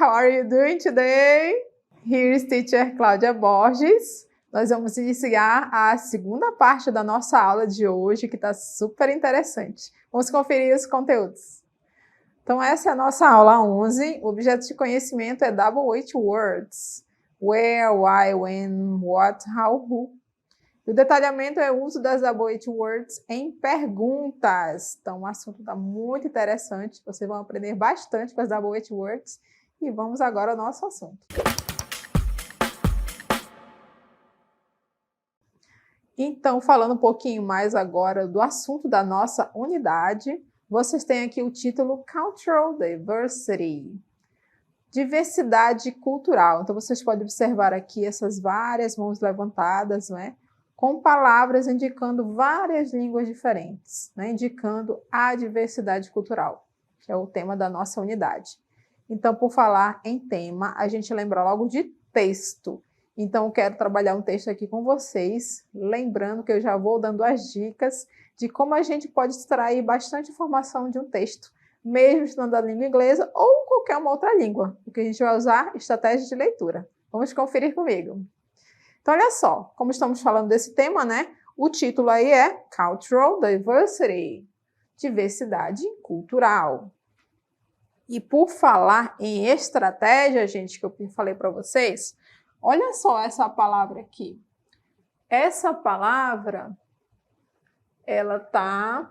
how are you doing today? Here is teacher Cláudia Borges. Nós vamos iniciar a segunda parte da nossa aula de hoje, que está super interessante. Vamos conferir os conteúdos. Então, essa é a nossa aula 11. O objeto de conhecimento é WH words. Where, why, when, what, how, who. E o detalhamento é o uso das WH words em perguntas. Então, o assunto está muito interessante. Vocês vão aprender bastante com as WH words. E vamos agora ao nosso assunto. Então, falando um pouquinho mais agora do assunto da nossa unidade, vocês têm aqui o título Cultural Diversity. Diversidade cultural. Então, vocês podem observar aqui essas várias mãos levantadas, né? Com palavras indicando várias línguas diferentes, né? Indicando a diversidade cultural, que é o tema da nossa unidade. Então, por falar em tema, a gente lembra logo de texto. Então, eu quero trabalhar um texto aqui com vocês, lembrando que eu já vou dando as dicas de como a gente pode extrair bastante informação de um texto, mesmo estudando a língua inglesa ou qualquer uma outra língua, porque a gente vai usar estratégia de leitura. Vamos conferir comigo. Então, olha só, como estamos falando desse tema, né? O título aí é Cultural Diversity, diversidade cultural. E por falar em estratégia, gente, que eu falei para vocês, olha só essa palavra aqui. Essa palavra, ela tá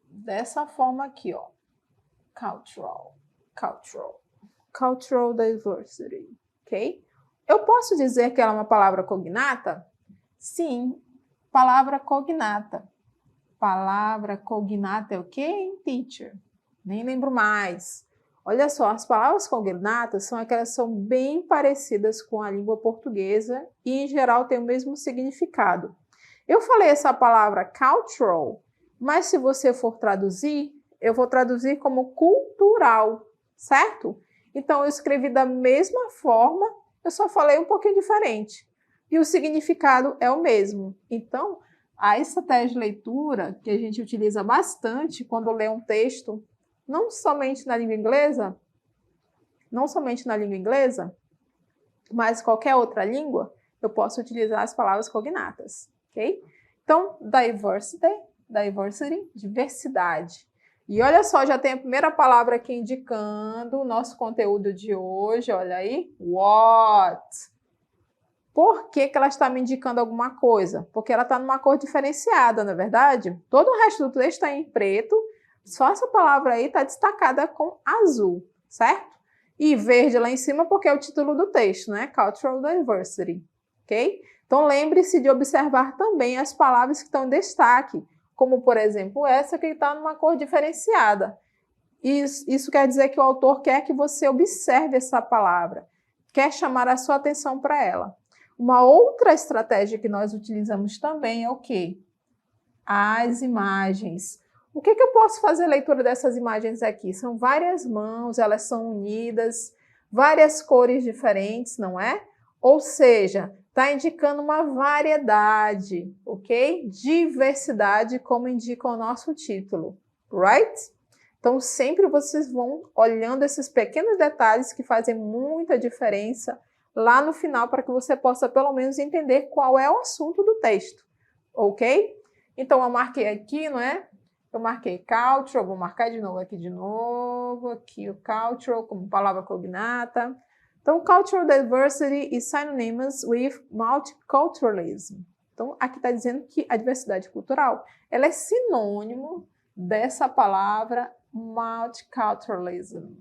dessa forma aqui, ó. Cultural diversity, ok? Eu posso dizer que ela é uma palavra cognata? Sim, palavra cognata. Palavra cognata é o quê, teacher? Nem lembro mais. Olha só, as palavras cognatas são aquelas que são bem parecidas com a língua portuguesa e, em geral, têm o mesmo significado. Eu falei essa palavra cultural, mas se você for traduzir, eu vou traduzir como cultural, certo? Então, eu escrevi da mesma forma, eu só falei um pouquinho diferente. E o significado é o mesmo. Então, a estratégia de leitura que a gente utiliza bastante quando lê um texto, não somente na língua inglesa, mas qualquer outra língua, eu posso utilizar as palavras cognatas, ok? Então, diversity, diversidade. E olha só, já tem a primeira palavra aqui indicando o nosso conteúdo de hoje, olha aí, what. Por que ela está me indicando alguma coisa? Porque ela está numa cor diferenciada, não é verdade? Todo o resto do texto está em preto, só essa palavra aí está destacada com azul, certo? E verde lá em cima porque é o título do texto, né? Cultural Diversity, ok? Então lembre-se de observar também as palavras que estão em destaque, como por exemplo essa que está numa cor diferenciada. Isso quer dizer que o autor quer que você observe essa palavra, quer chamar a sua atenção para ela. Uma outra estratégia que nós utilizamos também é o quê? As imagens. O que eu posso fazer a leitura dessas imagens aqui? São várias mãos, elas são unidas, várias cores diferentes, não é? Ou seja, está indicando uma variedade, ok? Diversidade, como indica o nosso título, right? Então, sempre vocês vão olhando esses pequenos detalhes que fazem muita diferença lá no final, para que você possa pelo menos entender qual é o assunto do texto, ok? Então, eu marquei aqui, não é? Eu marquei cultural, vou marcar de novo, aqui o cultural como palavra cognata. Então, cultural diversity is synonymous with multiculturalism. Então, aqui está dizendo que a diversidade cultural, ela é sinônimo dessa palavra multiculturalism.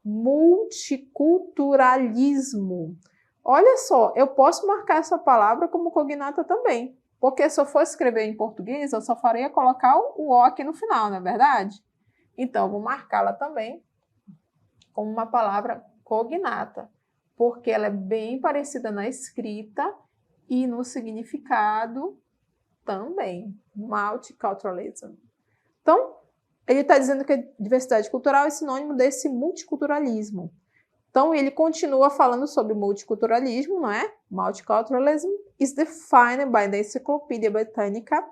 Multiculturalismo. Olha só, eu posso marcar essa palavra como cognata também. Porque se eu for escrever em português, eu só faria colocar o O aqui no final, não é verdade? Então, eu vou marcá-la também como uma palavra cognata, porque ela é bem parecida na escrita e no significado também. Multiculturalism. Então, ele está dizendo que a diversidade cultural é sinônimo desse multiculturalismo. Então, ele continua falando sobre multiculturalismo, não é? Multiculturalism is defined by the Encyclopedia Britannica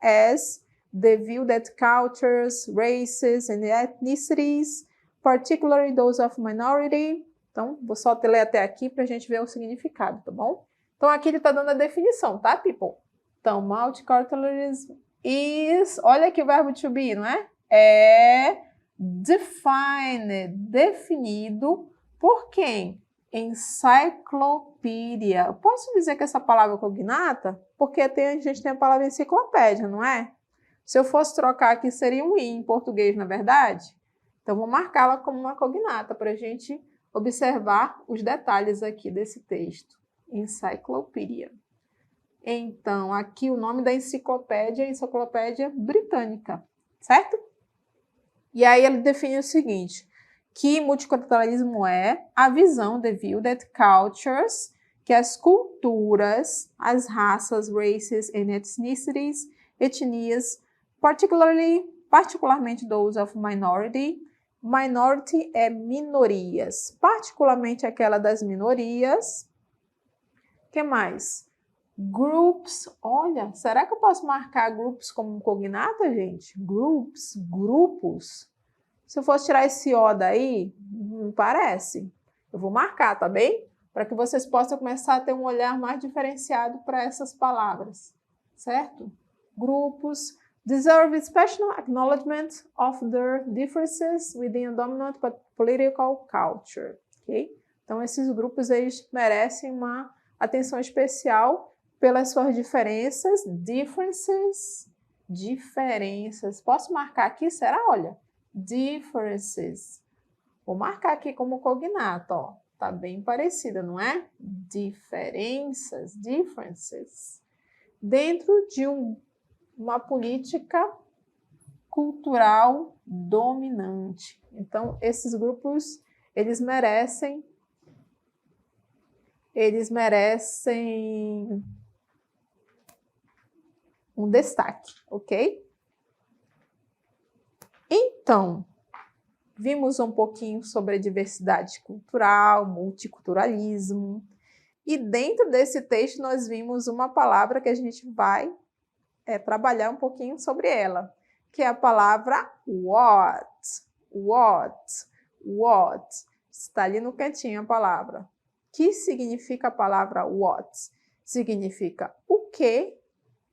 as the view that cultures, races and ethnicities particularly those of minority. Então, vou só ler até aqui para a gente ver o significado, tá bom? Então, aqui ele está dando a definição, tá, people? Então, multiculturalism is... Olha aqui o verbo to be, não é? É defined, definido por quem? Enciclopédia. Eu posso dizer que essa palavra é cognata? Porque a gente tem a palavra enciclopédia, não é? Se eu fosse trocar aqui, seria um i em português, na verdade? Então, vou marcá-la como uma cognata para a gente observar os detalhes aqui desse texto. Enciclopédia. Então, aqui o nome da enciclopédia é Enciclopédia Britânica, certo? E aí ele define o seguinte, que multiculturalismo é a visão, the view that cultures, que as culturas, as raças, races and ethnicities, etnias, particularmente those of minority. Minority é minorias, particularmente aquela das minorias. O que mais? Groups, olha, será que eu posso marcar groups como cognata, gente? Groups, grupos. Se eu fosse tirar esse O daí, não parece. Eu vou marcar, tá bem? Para que vocês possam começar a ter um olhar mais diferenciado para essas palavras, certo? Grupos deserve special acknowledgement of their differences within a dominant political culture, ok? Então, esses grupos, eles merecem uma atenção especial pelas suas diferenças, diferenças. Posso marcar aqui? Será? Olha, differences. Vou marcar aqui como cognato, ó. Tá bem parecida, não é? Diferenças, differences. Dentro de uma política cultural dominante. Então, esses grupos, eles merecem um destaque, ok? Então, vimos um pouquinho sobre a diversidade cultural, multiculturalismo, e dentro desse texto nós vimos uma palavra que a gente vai trabalhar um pouquinho sobre ela, que é a palavra what. Está ali no cantinho a palavra. Que significa a palavra what? Significa o que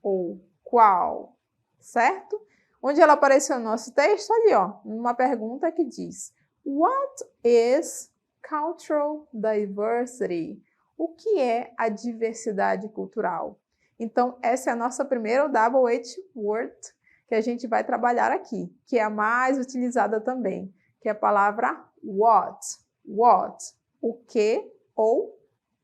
ou qual, certo? Onde ela apareceu no nosso texto? Ali, ó, uma pergunta que diz: What is cultural diversity? O que é a diversidade cultural? Então, essa é a nossa primeira double H word que a gente vai trabalhar aqui, que é a mais utilizada também, que é a palavra what. O que ou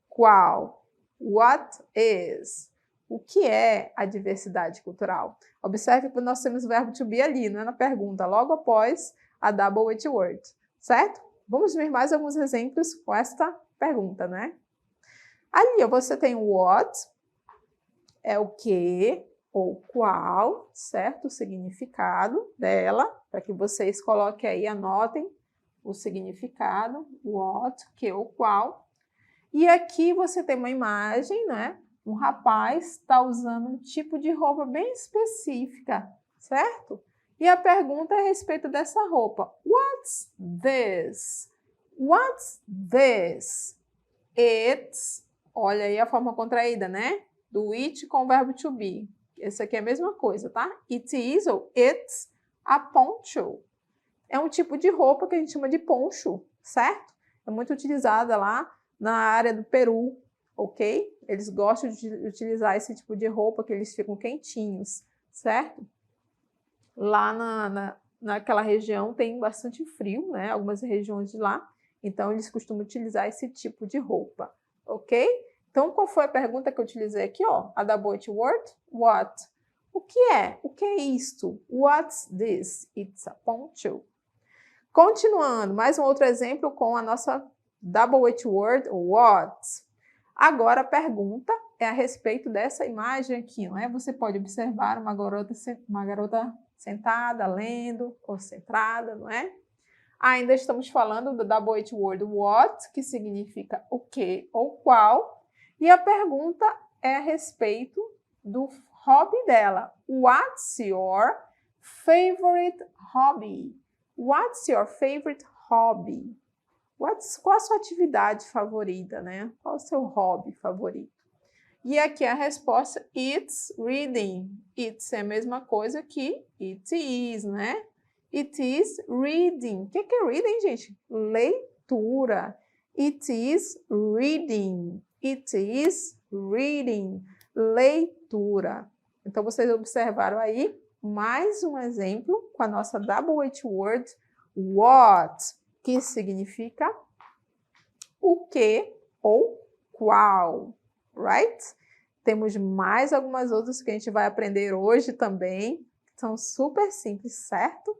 qual. What is? O que é a diversidade cultural? Observe que nós temos o verbo to be ali, não é na pergunta, logo após a double H word, certo? Vamos ver mais alguns exemplos com esta pergunta, né? Ali você tem o what, é o que ou qual, certo? O significado dela, para que vocês coloquem aí, anotem o significado, what, que ou qual. E aqui você tem uma imagem, né? Um rapaz está usando um tipo de roupa bem específica, certo? E a pergunta é a respeito dessa roupa. What's this? What's this? It's, olha aí a forma contraída, né? Do it com o verbo to be. Esse aqui é a mesma coisa, tá? It is ou it's a poncho. É um tipo de roupa que a gente chama de poncho, certo? É muito utilizada lá na área do Peru, ok? Eles gostam de utilizar esse tipo de roupa que eles ficam quentinhos, certo? Lá naquela região tem bastante frio, né? Algumas regiões de lá, então eles costumam utilizar esse tipo de roupa, ok? Então, qual foi a pergunta que eu utilizei aqui, ó? A double H word, what? O que é? O que é isto? What's this? It's a poncho. Continuando, mais um outro exemplo com a nossa double H word, what? Agora a pergunta é a respeito dessa imagem aqui, não é? Você pode observar uma garota sentada, lendo, concentrada, não é? Ainda estamos falando do double H word what, que significa o que ou qual, e a pergunta é a respeito do hobby dela. What's your favorite hobby? What's your favorite hobby? Qual a sua atividade favorita, né? Qual o seu hobby favorito? E aqui a resposta, it's reading. It's é a mesma coisa que it is, né? It is reading. O que é reading, gente? Leitura. It is reading. It is reading. Leitura. Então, vocês observaram aí mais um exemplo com a nossa WH word, what, que significa o que ou qual, right? Temos mais algumas outras que a gente vai aprender hoje também, são super simples, certo?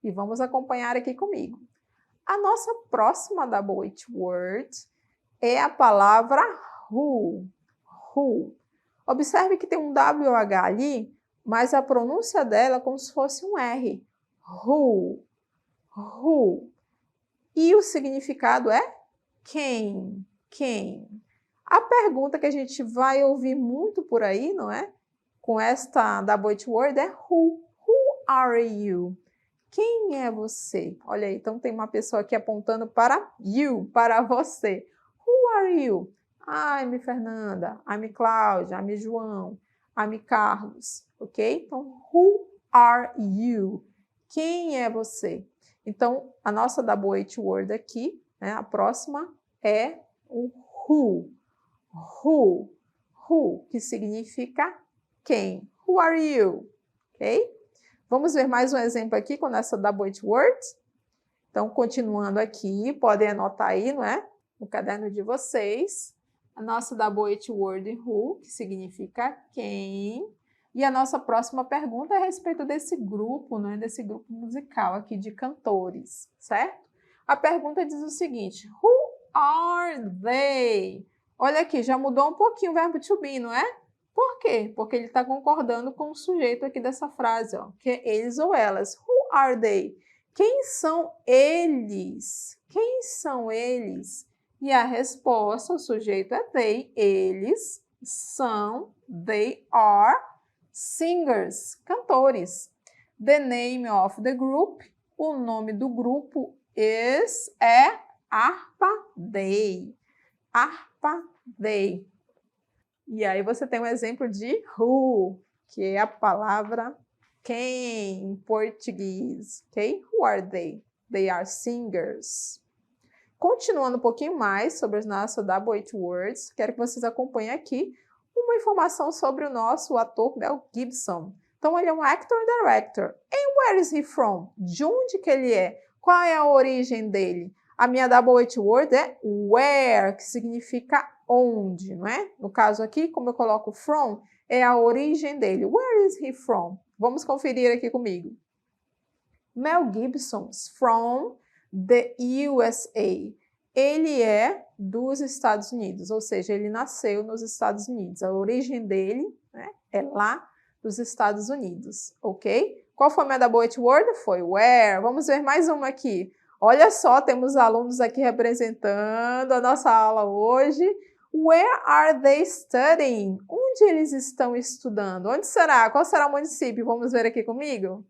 E vamos acompanhar aqui comigo. A nossa próxima WH word é a palavra who. Who. Observe que tem um WH ali, mas a pronúncia dela é como se fosse um R. Who. Who. E o significado é quem. Quem. A pergunta que a gente vai ouvir muito por aí, não é? Com esta WH word é who. Who are you? Quem é você? Olha aí, então tem uma pessoa aqui apontando para you, para você. Who are you? I'm Fernanda, I'm Cláudia, I'm João, I'm Carlos, ok? Então, who are you? Quem é você? Então, a nossa WH word aqui, né, a próxima é o who. Who. Who, que significa quem. Who are you? Ok? Vamos ver mais um exemplo aqui com essa WH word? Então, continuando aqui, podem anotar aí, não é? No caderno de vocês. A nossa WH word who, que significa quem. E a nossa próxima pergunta é a respeito desse grupo, não é? Desse grupo musical aqui de cantores, certo? A pergunta diz o seguinte, who are they? Olha aqui, já mudou um pouquinho o verbo to be, não é? Por quê? Porque ele está concordando com o sujeito aqui dessa frase, ó, que é eles ou elas. Who are they? Quem são eles? Quem são eles? E a resposta, o sujeito é they, eles são, they are, singers, cantores. The name of the group, o nome do grupo é Arpa Day. Arpa Day. E aí você tem um exemplo de who, que é a palavra quem em português, ok? Who are they? They are singers. Continuando um pouquinho mais sobre as nossas WH words, quero que vocês acompanhem aqui uma informação sobre o nosso ator Mel Gibson. Então, ele é um actor-director. And where is he from? De onde que ele é? Qual é a origem dele? A minha WH word é where, que significa onde, não é? No caso aqui, como eu coloco from, é a origem dele. Where is he from? Vamos conferir aqui comigo. Mel Gibson's from the USA. Ele é dos Estados Unidos, ou seja, ele nasceu nos Estados Unidos. A origem dele, né, é lá dos Estados Unidos, ok? Qual foi a minha WH word? Foi where. Vamos ver mais uma aqui. Olha só, temos alunos aqui representando a nossa aula hoje. Where are they studying? Onde eles estão estudando? Onde será? Qual será o município? Vamos ver aqui comigo?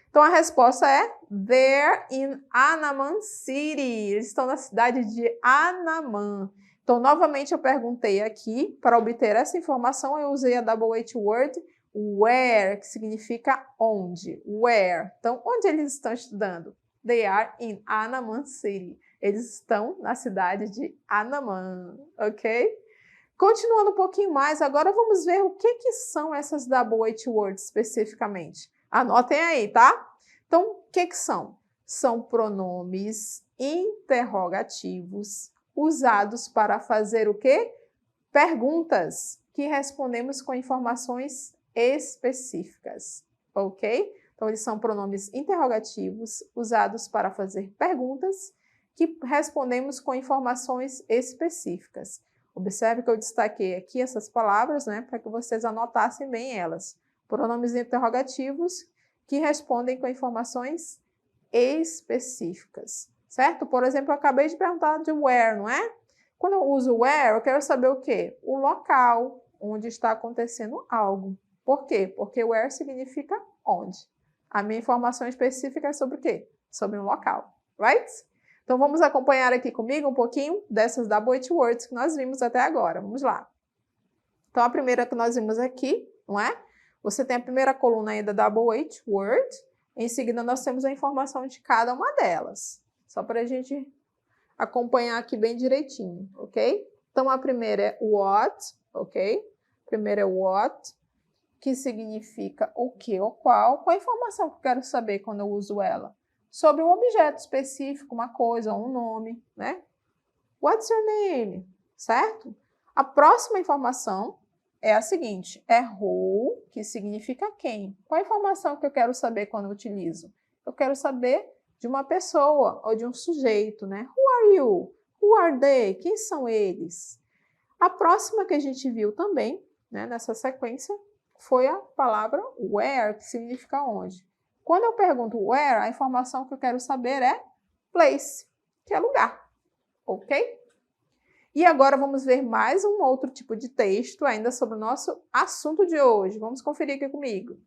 Então, a resposta é they're in Anaman City. Eles estão na cidade de Anaman. Então, novamente, eu perguntei aqui, para obter essa informação, eu usei a WH word where, que significa onde. Where. Então, onde eles estão estudando? They are in Anaman City. Eles estão na cidade de Anaman, ok? Continuando um pouquinho mais, agora vamos ver o que são essas WH words especificamente. Anotem aí, tá? Então, o que são? São pronomes interrogativos usados para fazer o quê? Perguntas que respondemos com informações específicas, ok? Então, eles são pronomes interrogativos usados para fazer perguntas que respondemos com informações específicas. Observe que eu destaquei aqui essas palavras, né, para que vocês anotassem bem elas. Pronomes interrogativos que respondem com informações específicas, certo? Por exemplo, eu acabei de perguntar de where, não é? Quando eu uso where, eu quero saber o quê? O local onde está acontecendo algo. Por quê? Porque where significa onde. A minha informação específica é sobre o quê? Sobre um local, right? Então, vamos acompanhar aqui comigo um pouquinho dessas WH words que nós vimos até agora. Vamos lá. Então, a primeira que nós vimos aqui, não é? Você tem a primeira coluna aí da WH word. Em seguida, nós temos a informação de cada uma delas. Só para a gente acompanhar aqui bem direitinho, ok? Então, a primeira é what, ok? A primeira é what, que significa o que ou qual. Qual a informação que eu quero saber quando eu uso ela? Sobre um objeto específico, uma coisa, um nome, né? What's your name? Certo? A próxima informação é a seguinte, é who, que significa quem. Qual a informação que eu quero saber quando eu utilizo? Eu quero saber de uma pessoa ou de um sujeito, né? Who are you? Who are they? Quem são eles? A próxima que a gente viu também, né, nessa sequência, foi a palavra where, que significa onde. Quando eu pergunto where, a informação que eu quero saber é place, que é lugar, ok? E agora vamos ver mais um outro tipo de texto ainda sobre o nosso assunto de hoje. Vamos conferir aqui comigo.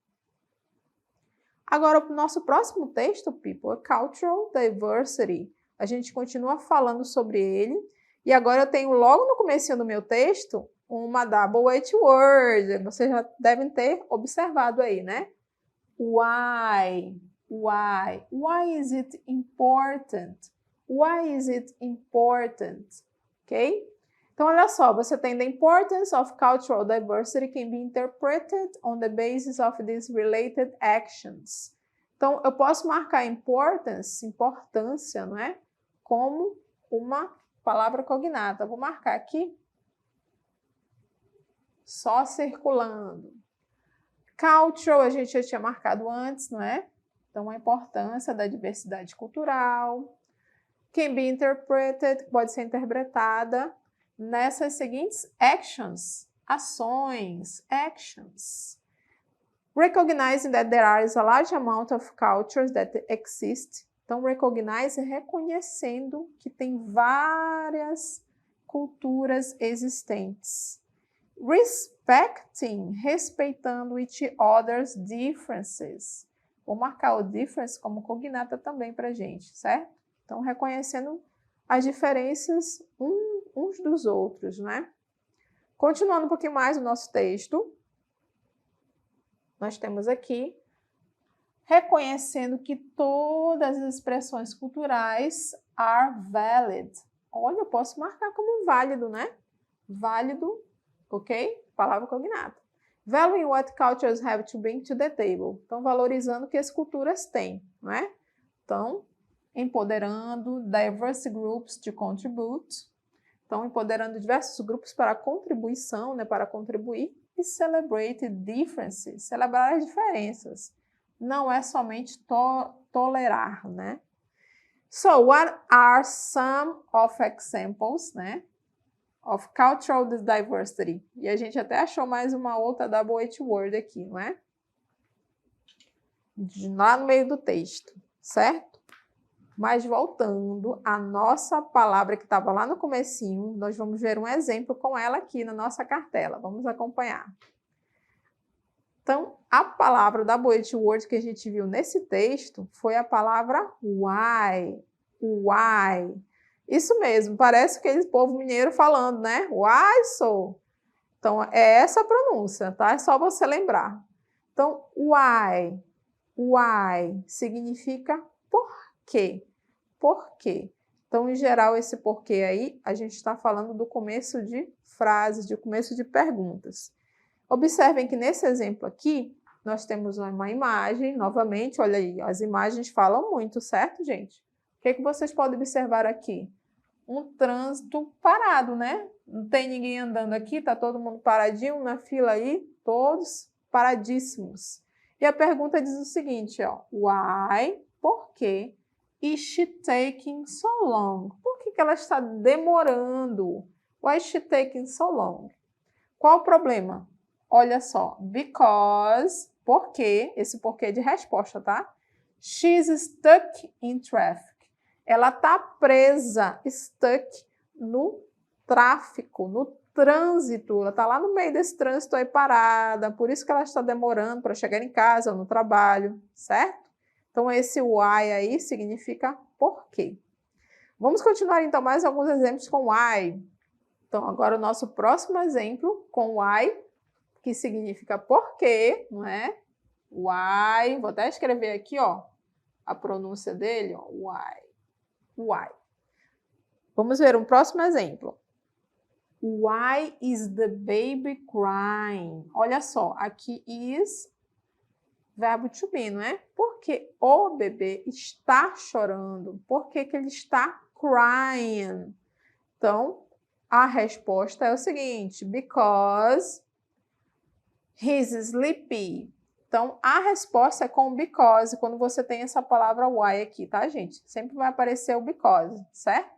Agora, o nosso próximo texto, people, é Cultural Diversity. A gente continua falando sobre ele. E agora eu tenho logo no comecinho do meu texto uma WH word. Vocês já devem ter observado aí, né? Why? Why? Why is it important? Why is it important? Ok? Então, olha só, você tem the importance of cultural diversity can be interpreted on the basis of these related actions. Então, eu posso marcar importance, importância, não é? Como uma palavra cognata. Vou marcar aqui, só circulando. Cultural, a gente já tinha marcado antes, não é? Então, a importância da diversidade cultural. Can be interpreted, pode ser interpretada nessas seguintes actions, ações, actions. Recognizing that there is a large amount of cultures that exist. Então, recognize, reconhecendo que tem várias culturas existentes. Respecting, respeitando each other's differences. Vou marcar o difference como cognata também para a gente, certo? Então, reconhecendo as diferenças uns dos outros, né? Continuando um pouquinho mais o nosso texto, nós temos aqui, reconhecendo que todas as expressões culturais are valid. Olha, eu posso marcar como válido, né? Válido, ok? Palavra cognata. Valuing what cultures have to bring to the table. Então, valorizando o que as culturas têm, não é? Então, empoderando diverse groups to contribute. Então, empoderando diversos grupos para a contribuição, né, para contribuir. E celebrate differences, celebrar as diferenças. Não é somente tolerar, né? So, what are some of examples, né, of cultural diversity? E a gente até achou mais uma outra WH word aqui, não é? Lá no meio do texto, certo? Mas voltando à nossa palavra que estava lá no comecinho, nós vamos ver um exemplo com ela aqui na nossa cartela. Vamos acompanhar. Então, a palavra WH word que a gente viu nesse texto foi a palavra why. Why. Isso mesmo, parece aquele povo mineiro falando, né? Why so? Então, é essa a pronúncia, tá? É só você lembrar. Então, why. Why significa por quê? Por quê? Então, em geral, esse porquê aí, a gente está falando do começo de frases, do começo de perguntas. Observem que nesse exemplo aqui, nós temos uma imagem, novamente, olha aí, as imagens falam muito, certo, gente? O que vocês podem observar aqui? Um trânsito parado, né? Não tem ninguém andando aqui, tá todo mundo paradinho na fila aí, todos paradíssimos. E a pergunta diz o seguinte, ó, why, por quê? Is she taking so long? Por que ela está demorando? Why is she taking so long? Qual o problema? Olha só, because, porque, esse porquê é de resposta, tá? She's stuck in traffic. Ela está presa, stuck, no tráfico, no trânsito. Ela está lá no meio desse trânsito aí parada, por isso que ela está demorando para chegar em casa ou no trabalho, certo? Então, esse why aí significa por quê. Vamos continuar, então, mais alguns exemplos com why. Então, agora o nosso próximo exemplo com why, que significa por quê, não é? Why, vou até escrever aqui, ó, a pronúncia dele, ó, why. Why. Vamos ver um próximo exemplo. Why is the baby crying? Olha só, aqui is verbo to be, não é? Porque o bebê está chorando. Por que que ele está crying? Então, a resposta é o seguinte: because he's sleepy. Então, a resposta é com because, quando você tem essa palavra why aqui, tá, gente? Sempre vai aparecer o because, certo?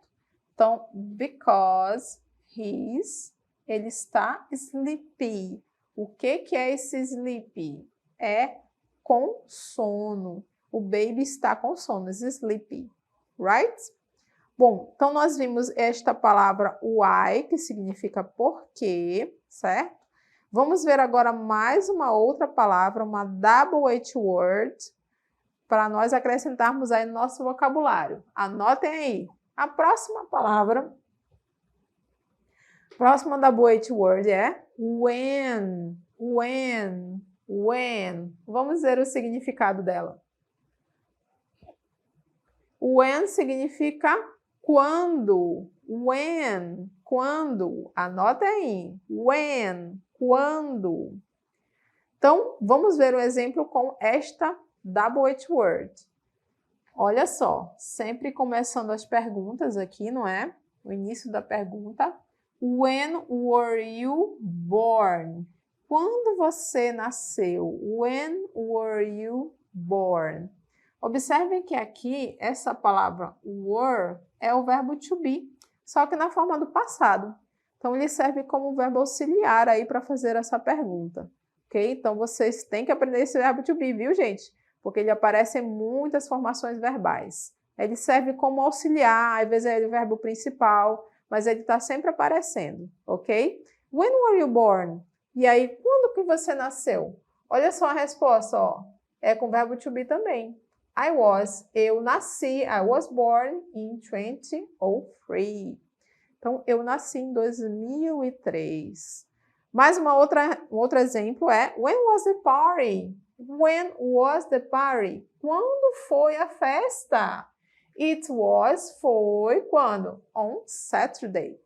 Então, because ele está sleepy. O que que é esse sleepy? É com sono. O baby está com sono, is sleepy, right? Bom, então nós vimos esta palavra why, que significa porquê, certo? Vamos ver agora mais uma outra palavra, uma double H word, para nós acrescentarmos aí no nosso vocabulário. Anotem aí. A próxima palavra, próxima double H word é when. When. Vamos ver o significado dela. When significa quando. When. Quando. Anota aí. When. Quando. Então, vamos ver um exemplo com esta double H word. Olha só, sempre começando as perguntas aqui, não é? O início da pergunta. When were you born? Quando você nasceu? When were you born? Observem que aqui, essa palavra were é o verbo to be, só que na forma do passado. Então, ele serve como verbo auxiliar aí para fazer essa pergunta, ok? Então, vocês têm que aprender esse verbo to be, viu, gente? Porque ele aparece em muitas formações verbais. Ele serve como auxiliar, às vezes é o verbo principal, mas ele está sempre aparecendo, ok? When were you born? E aí, quando que você nasceu? Olha só a resposta, ó. É com o verbo to be também. Eu nasci, I was born in 2003. Então, eu nasci em 2003. Mais um outro exemplo é when was the party? When was the party? Quando foi a festa? Foi quando? On Saturday.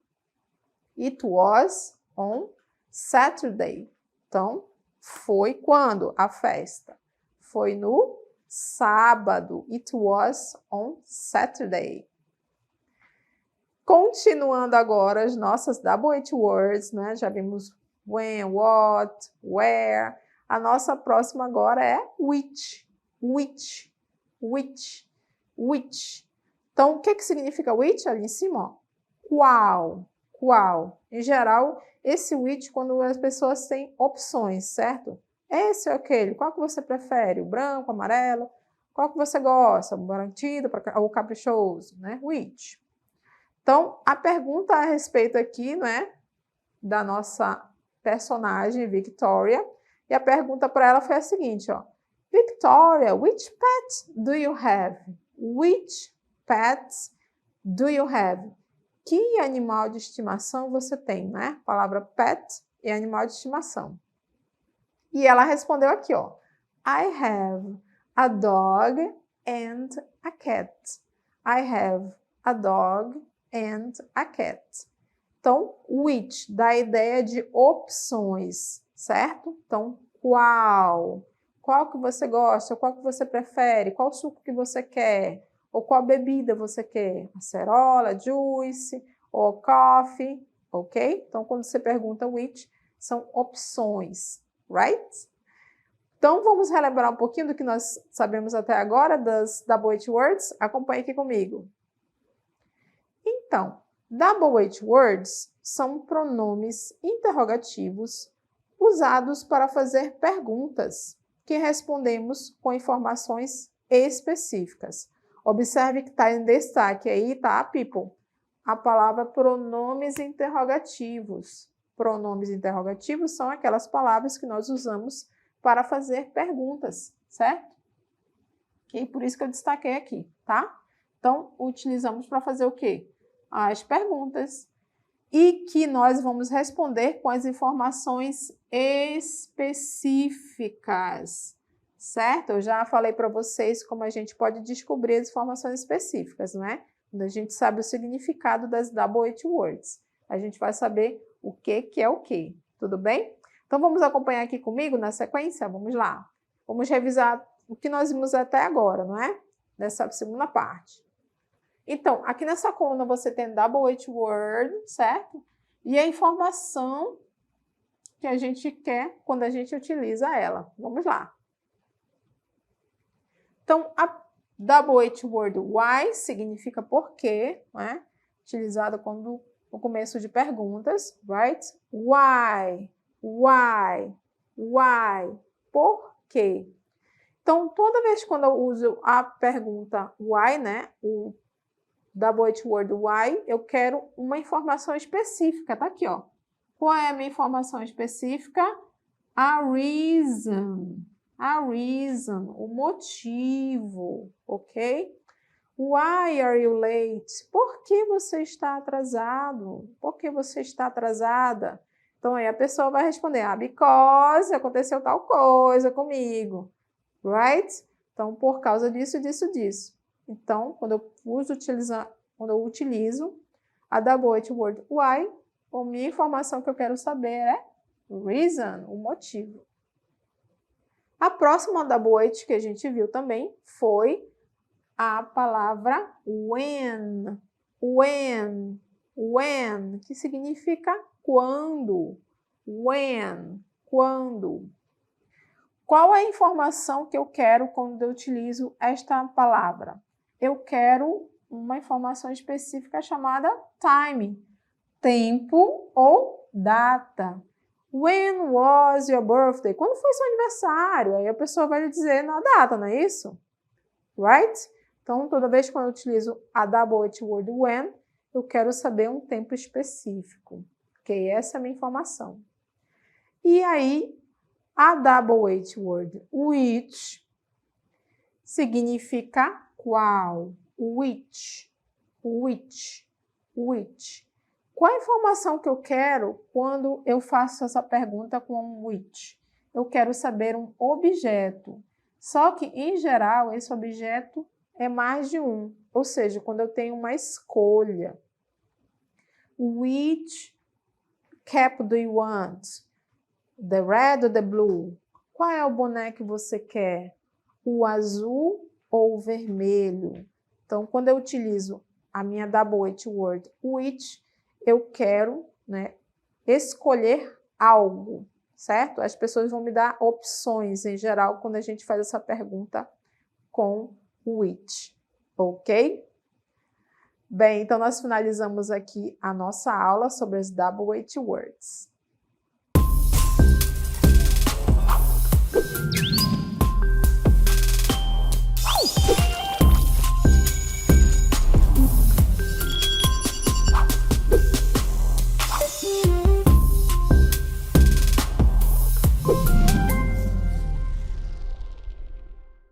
It was on Saturday. Então, foi quando a festa? Foi no sábado. It was on Saturday. Continuando agora as nossas double H words, né? Já vimos when, what, where. A nossa próxima agora é which. Which. Então, o que que significa which? Ali em cima, ó. Qual. Em geral, esse which, quando as pessoas têm opções, certo? Esse ou aquele, qual que você prefere? O branco, o amarelo? Qual que você gosta? O branquido ou caprichoso, né? Which. Então, a pergunta a respeito aqui, não é? Da nossa personagem, Victoria. E a pergunta para ela foi a seguinte, ó. Victoria, which pet do you have? Which pets do you have? Que animal de estimação você tem, né? A palavra pet é animal de estimação. E ela respondeu aqui, ó. I have a dog and a cat. I have a dog and a cat. Então, which dá a ideia de opções, certo? Então, qual? Qual que você gosta? Qual que você prefere? Qual suco que você quer? Ou qual bebida você quer? Acerola, juice ou coffee, ok? Então, quando você pergunta which, são opções, right? Então, vamos relembrar um pouquinho do que nós sabemos até agora das double H words? Acompanhe aqui comigo. Então, double H words são pronomes interrogativos usados para fazer perguntas que respondemos com informações específicas. Observe que está em destaque aí, tá, people? A palavra pronomes interrogativos. Pronomes interrogativos são aquelas palavras que nós usamos para fazer perguntas, certo? ok? Por isso que eu destaquei aqui, tá? Então, utilizamos para fazer o quê? As perguntas. E que nós vamos responder com as informações específicas, certo? Eu já falei para vocês como a gente pode descobrir as informações específicas, não é? Quando a gente sabe o significado das double-H words, a gente vai saber o que é o que, tudo bem? Então, vamos acompanhar aqui comigo na sequência? Vamos lá. Vamos revisar o que nós vimos até agora, não é? Nessa segunda parte. Então, aqui nessa coluna você tem double-H word, certo? E a informação que a gente quer quando a gente utiliza ela. Vamos lá. Então, a double-H word why significa porquê, né? Utilizada quando no começo de perguntas, right? Why, why, why, por quê? Então, toda vez quando eu uso a pergunta why, né? O double-H word why, eu quero uma informação específica, tá aqui, ó. Qual é a minha informação específica? A reason, o motivo, ok? Why are you late? Por que você está atrasado? Por que você está atrasada? Então, aí a pessoa vai responder, because aconteceu tal coisa comigo, right? Então, por causa disso, disso, disso. Então, quando eu utilizo a double-H word why, a minha informação que eu quero saber é reason, o motivo. A próxima double-H que a gente viu também foi a palavra when. When, que significa quando. When, quando. Qual é a informação que eu quero quando eu utilizo esta palavra? Eu quero uma informação específica chamada time, tempo ou data. When was your birthday? Quando foi seu aniversário? Aí a pessoa vai lhe dizer na data, não é isso? Right? Então, toda vez que eu utilizo a double-H word when, eu quero saber um tempo específico. Ok? Essa é a minha informação. E aí, a double-H word which significa qual? Which. Qual a informação que eu quero quando eu faço essa pergunta com which? Eu quero saber um objeto. Só que, em geral, esse objeto é mais de um. Ou seja, quando eu tenho uma escolha. Which cap do you want? The red or the blue? Qual é o boneco que você quer? O azul ou o vermelho? Então, quando eu utilizo a minha double-H word which, eu quero, né, escolher algo, certo? As pessoas vão me dar opções, em geral, quando a gente faz essa pergunta com which, ok? Bem, então nós finalizamos aqui a nossa aula sobre as double-H words.